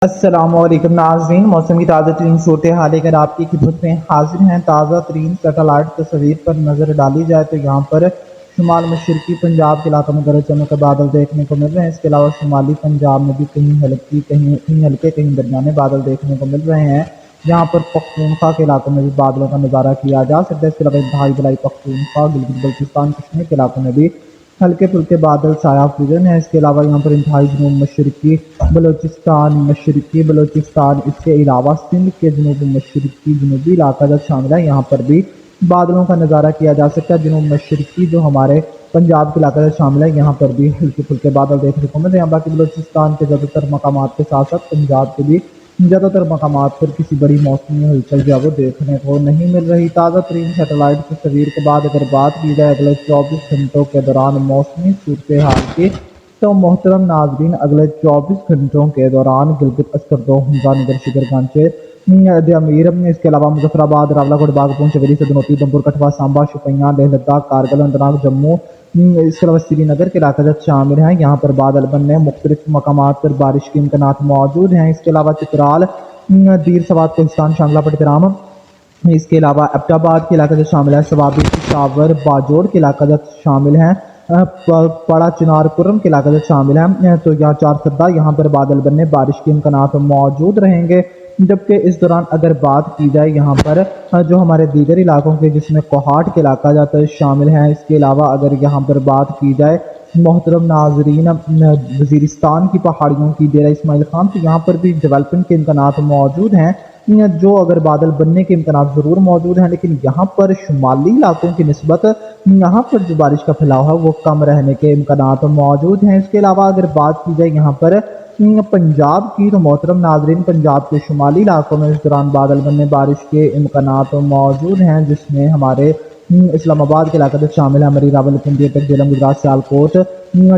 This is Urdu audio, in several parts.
السلام علیکم ناظرین، موسم کی تازہ ترین صورتحال لے کر آپ کی خدمت میں حاضر ہیں۔ تازہ ترین سیٹلائٹ تصویر پر نظر ڈالی جائے تو یہاں پر شمال مشرقی پنجاب کے علاقوں میں گرج چمک کے بادل دیکھنے کو مل رہے ہیں۔ اس کے علاوہ شمالی پنجاب میں بھی کہیں ہلکے کہیں درمیانے بادل دیکھنے کو مل رہے ہیں۔ یہاں پر پختونخوا کے علاقوں میں بھی بادلوں کا نظارہ کیا جا سکتا ہے۔ اس کے علاوہ انتہائی بلائی پختونخوا، گلگت بلتستان، کشمیر کے علاقوں میں بھی ہلکے پھلکے بادل سایہ فضن ہیں۔ اس کے علاوہ یہاں پر انتہائی جنوب مشرقی بلوچستان، اس کے علاوہ سندھ کے جنوب مشرقی جنوبی علاقہ جات شامل ہے، یہاں پر بھی بادلوں کا نظارہ کیا جا سکتا ہے۔ جنوب مشرقی جو ہمارے پنجاب کے علاقہ جات شامل ہے، یہاں پر بھی ہلکے پھلکے بادل دیکھنے کو مل رہے ہیں۔ باقی بلوچستان کے زیادہ تر مقامات کے ساتھ ساتھ پنجاب کے بھی زیادہ تر مقامات پر کسی بڑی موسمی ہلچل جو ہے وہ دیکھنے کو نہیں مل رہی۔ تازہ ترین سیٹلائٹ تصویر کے بعد اگر بات کی جائے اگلے 24 گھنٹوں کے دوران موسمی صورتحال کی، تو محترم ناظرین اگلے 24 گھنٹوں کے دوران گلگت، اسکردو، حمزہ نگر، شکرگنج، دامیر، اس کے علاوہ مظفر آباد، راولگوڑ، باغ چویری، سدنوتی، دمپور، کٹھوا، سامبا، شوپیاں، لیہ لداخ، کارگل، اننت ناگ، جموں، اس کے علاوہ سری نگر کے علاقہ جات شامل ہیں۔ یہاں پر بادل بننے، مختلف مقامات پر بارش کے امکانات موجود ہیں۔ اس کے علاوہ چترال، دیر سوات، کوہستان، شانگلہ، پٹگرام، اس کے علاوہ ایبٹ آباد کے علاقہ جات شامل ہے، سوابی، پشاور، باجوڑ کے علاقہ جات شامل ہیں، پڑا، چنار، پورم کے علاقہ جات شامل ہیں۔ تو یہاں چارسدہ، یہاں پر بادل بننے، بارش کے امکانات موجود رہیں گے۔ جبکہ اس دوران اگر بات کی جائے یہاں پر جو ہمارے دیگر علاقوں کے، جس میں کوہاٹ کے علاقہ جات شامل ہیں، اس کے علاوہ اگر یہاں پر بات کی جائے محترم ناظرین وزیرستان کی پہاڑیوں کی، ڈیرہ اسماعیل خان، تو یہاں پر بھی ڈیولپمنٹ کے امکانات موجود ہیں، جو اگر بادل بننے کے امکانات ضرور موجود ہیں، لیکن یہاں پر شمالی علاقوں کی نسبت یہاں پر جو بارش کا پھیلاؤ ہے وہ کم رہنے کے امکانات موجود ہیں۔ اس کے علاوہ اگر بات کی جائے یہاں پر پنجاب کی، تو محترم ناظرین پنجاب کے شمالی علاقوں میں اس دوران بادل بننے، بارش کے امکانات موجود ہیں، جس میں ہمارے اسلام آباد کے علاقہ جات شامل ہے، مری، راولپنڈی، جہلم، گجرات، سیالکوٹ،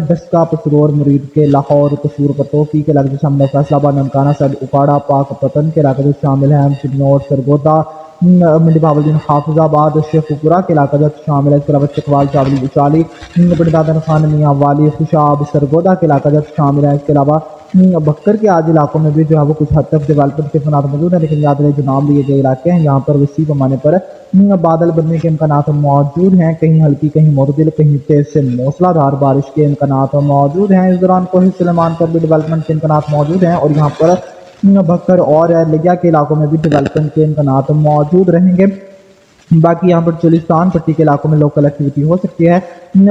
ڈسکا، پسرور، مرید کے، لاہور، قصور، پتوکی کے علاقے سے شامل ہے، فیصل آباد، ننکانہ، سد، اکاڑا، پاک پتن کے علاقے سے شامل ہیں، چکنوٹ، سرگودا، منڈی بہاولدین، حافظ آباد، شیخ پورہ کے علاقہ جات شامل ہے۔ اس کے علاوہ چکوال، چاولی، اچالی، بڑی دادن خان، میاں والی، خوشاب، سرگودا کے علاقہ جات شامل ہے۔ اس کے علاوہ بکر کے آج علاقوں میں بھی جو ہے وہ کچھ حد تک ڈیولپمنٹ کے امکانات موجود ہیں، لیکن یاد رہے جو نام لیے گئے علاقے ہیں یہاں پر وسیع پیمانے پر بادل بننے کے امکانات موجود ہیں، کہیں ہلکی، کہیں معتدل، کہیں تیز سے موسلا دھار بارش کے امکانات موجود ہیں۔ اس دوران کوہ سلیمان پر بھی ڈیولپمنٹ کے امکانات موجود ہیں، اور یہاں پر بکر اور لیا کے علاقوں میں بھی ڈیولپمنٹ کے امکانات موجود رہیں گے۔ باقی یہاں پر چولستان پٹی کے علاقوں میں لوکل ایکٹیویٹی ہو سکتی ہے۔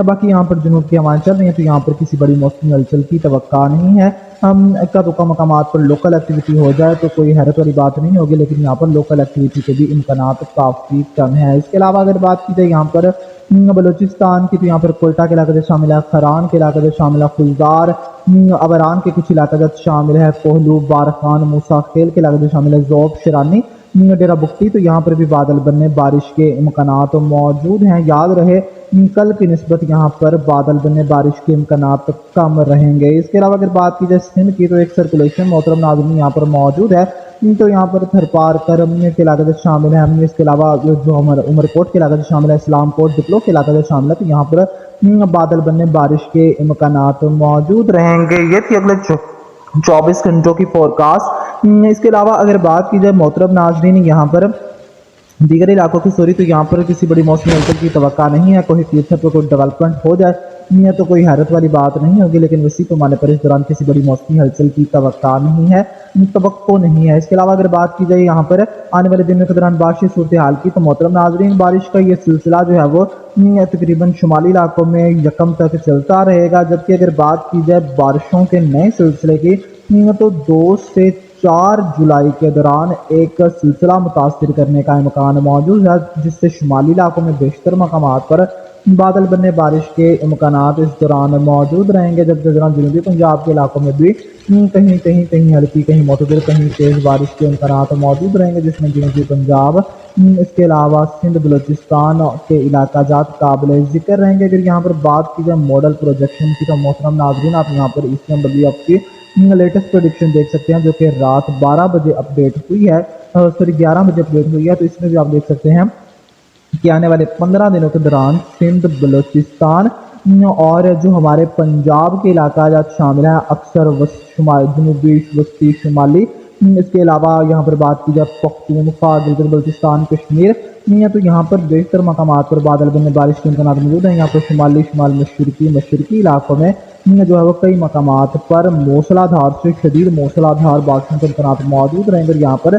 باقی یہاں پر جنوب کی ہوائیں چل رہی ہیں، تو یہاں پر کسی بڑی موسمی ہلچل کی توقع نہیں ہے۔ اکا دکا مقامات پر لوکل ایکٹیویٹی ہو جائے تو کوئی حیرت والی بات نہیں ہوگی، لیکن یہاں پر لوکل ایکٹیویٹی کے بھی امکانات کافی کم ہیں۔ اس کے علاوہ اگر بات کی جائے یہاں پر بلوچستان کی، تو یہاں پر کوئٹہ کے علاقے سے شامل ہے، کھران کے علاقے سے شامل ہے، خلدار، ابران کے کچھ علاقہ جات شامل ہے، کوہلو، بارخان، موسیٰ خیل کے علاقے سے شامل ہے، ذوب، شرانی، ڈیرہ بگٹی، تو یہاں پر بھی بادل بننے، بارش کے امکانات موجود ہیں۔ یاد رہے کل کی نسبت یہاں پر بادل بننے، بارش کے امکانات کم رہیں گے۔ اس کے علاوہ اگر بات کی جائے سندھ کی، تو ایک سرکولیشن محترم ناظرین یہاں پر موجود ہے، تو یہاں پر تھرپار کے علاقے سے شامل ہے۔ اس کے علاوہ جو عمر کوٹ کے علاقے سے شامل ہے، اسلام کوٹ، ڈپلو کے علاقے سے شامل ہے، تو یہاں پر بادل بننے، بارش کے امکانات موجود رہیں گے۔ یہ تھی اگلے 24 گھنٹوں کی فورکاسٹ۔ اس کے علاوہ اگر بات کی جائے محترم ناظرین یہاں پر دیگر علاقوں کی سوری، تو یہاں پر کسی بڑی موسمی ہلچل کی توقع نہیں ہے۔ کوئی تیرتھر پر کوئی ڈیولپمنٹ ہو جائے تو کوئی حیرت والی بات نہیں ہوگی، لیکن وسیع پیمانے پر اس دوران کسی بڑی موسمی ہلچل کی توقع نہیں ہے، توقع نہیں ہے۔ اس کے علاوہ اگر بات کی جائے یہاں پر آنے والے دنوں کے دوران بارشی صورتحال کی، تو محترم ناظرین بارش کا یہ سلسلہ جو ہے وہ تقریباً شمالی علاقوں میں یکم تک چلتا رہے گا، جبکہ اگر بات کی جائے بارشوں کے نئے سلسلے کی، تو 2 سے 4 جولائی کے دوران ایک سلسلہ متاثر کرنے کا امکان موجود ہے، جس سے شمالی علاقوں میں بیشتر مقامات پر بادل بننے، بارش کے امکانات اس دوران موجود رہیں گے، جبکہ دوران جنوبی پنجاب کے علاقوں میں بھی کہیں ہلکی، کہیں معتدل، کہیں تیز بارش کے امکانات موجود رہیں گے، جس میں جنوبی پنجاب، اس کے علاوہ سندھ، بلوچستان کے علاقہ جات قابل ذکر رہیں گے۔ اگر یہاں پر بات کی جائے ماڈل پروجیکشن کی، تو محترم ناظرین آپ یہاں پر ECMWF کی لیٹسٹ پریڈکشن دیکھ سکتے ہیں، جو کہ رات 12 بجے اپڈیٹ ہوئی ہے، 11 بجے اپڈیٹ ہوئی ہے، تو اس میں بھی آپ دیکھ سکتے ہیں کہ آنے والے 15 دنوں کے دوران سندھ، بلوچستان، اور جو ہمارے پنجاب کے علاقہ جات شامل ہیں اکثر جنوبی وسطی شمالی، اس کے علاوہ یہاں پر بات کی جائے پختونخوا، گلگت بلتستان، کشمیر، تو یہاں پر بیشتر مقامات پر بادل بننے بارش کے امکانات موجود ہیں۔ یہاں پر شمالی شمال مشرقی علاقوں میں جو ہے وہ کئی مقامات پر موسلا دھار سے شدید موسلا دھار بارشوں کے امکانات موجود رہیں گے اور یہاں پر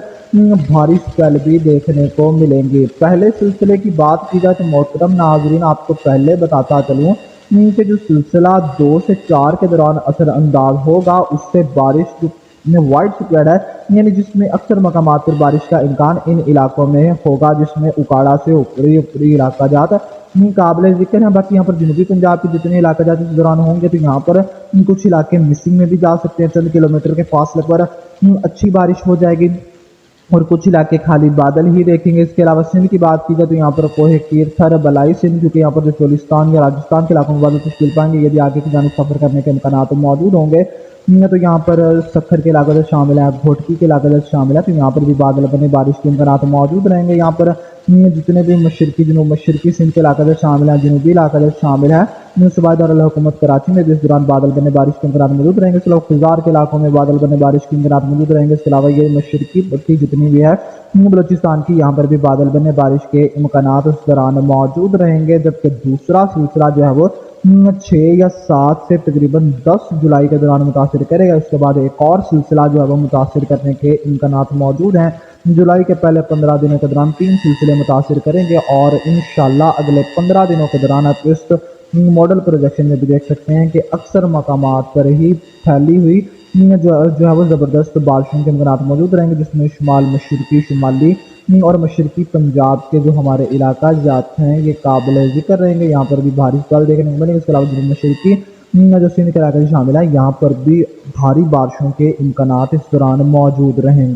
بھاری اسپیل بھی دیکھنے کو ملیں گے۔ پہلے سلسلے کی بات کی جائے تو محترم ناظرین آپ کو پہلے بتاتا چلوں کہ جو سلسلہ 2 سے 4 کے دوران اثر انداز ہوگا، اس سے بارش وائڈ سپریڈ ہے، یعنی جس میں اکثر مقامات پر بارش کا امکان ان علاقوں میں ہوگا، جس میں اکاڑا سے اوپری علاقہ جات قابل ذکر ہیں۔ باقی یہاں پر جنوبی پنجاب کے جتنے علاقہ جات اس دوران ہوں گے تو یہاں پر کچھ علاقے مسنگ میں بھی جا سکتے ہیں، چند کلومیٹر کے فاصلے پر اچھی بارش ہو جائے گی اور کچھ علاقے خالی بادل ہی دیکھیں گے۔ اس کے علاوہ سندھ کی بات کی جائے تو یہاں پر کوہ کیر تھر بلائی سندھ، کیونکہ یہاں پر جو چولستان یا راجستھان کے علاقوں میں بادل تشکیل پائیں گے، یدی آگے کی جانب سفر کرنے کے امکانات موجود ہوں گے تو یہاں پر سکھر کے علاقے سے شامل ہے، گھوٹکی کے علاقے سے شامل ہے، تو یہاں پر بھی بادل بنے بارش کے امکانات موجود رہیں گے۔ یہاں پر جتنے بھی جنوب مشرقی سندھ کے علاقے سے شامل ہیں، جنوبی علاقے سے شامل ہیں، صوبائی دارالحکومت کراچی میں بھی اس دوران بادل بنے بارش کے امکانات موجود رہیں گے۔ سلوک خزار کے علاقوں میں بادل بنے بارش کے امکانات موجود رہیں گے۔ اس کے علاوہ یہ مشرقی پٹی جتنی بھی ہے بلوچستان کی، یہاں پر بھی بادل بنے بارش کے امکانات اس دوران موجود رہیں گے، جبکہ دوسرا سلسلہ جو ہے وہ 6 یا 7 سے تقریباً 10 جولائی کے دوران متاثر کرے گا۔ اس کے بعد ایک اور سلسلہ جو ہے وہ متاثر کرنے کے امکانات موجود ہیں۔ جولائی کے پہلے 15 دنوں کے دوران 3 سلسلے متاثر کریں گے اور انشاءاللہ اگلے 15 دنوں کے دوران آپ اس ماڈل پروجیکشن میں بھی دیکھ سکتے ہیں کہ اکثر مقامات پر ہی پھیلی ہوئی جو ہے وہ زبردست بارشوں کے امکانات موجود رہیں گے، جس میں شمال مشرقی شمالی اور مشرقی پنجاب کے جو ہمارے علاقہ جات ہیں یہ قابل ذکر رہیں گے۔ یہاں پر بھی بھاری بال دیکھنے کو ملیں گے۔ اس کے علاوہ جنوب مشرقی جو سندھ کے علاقے شامل ہے، یہاں پر بھی بھاری بارشوں کے امکانات اس دوران موجود رہیں گے۔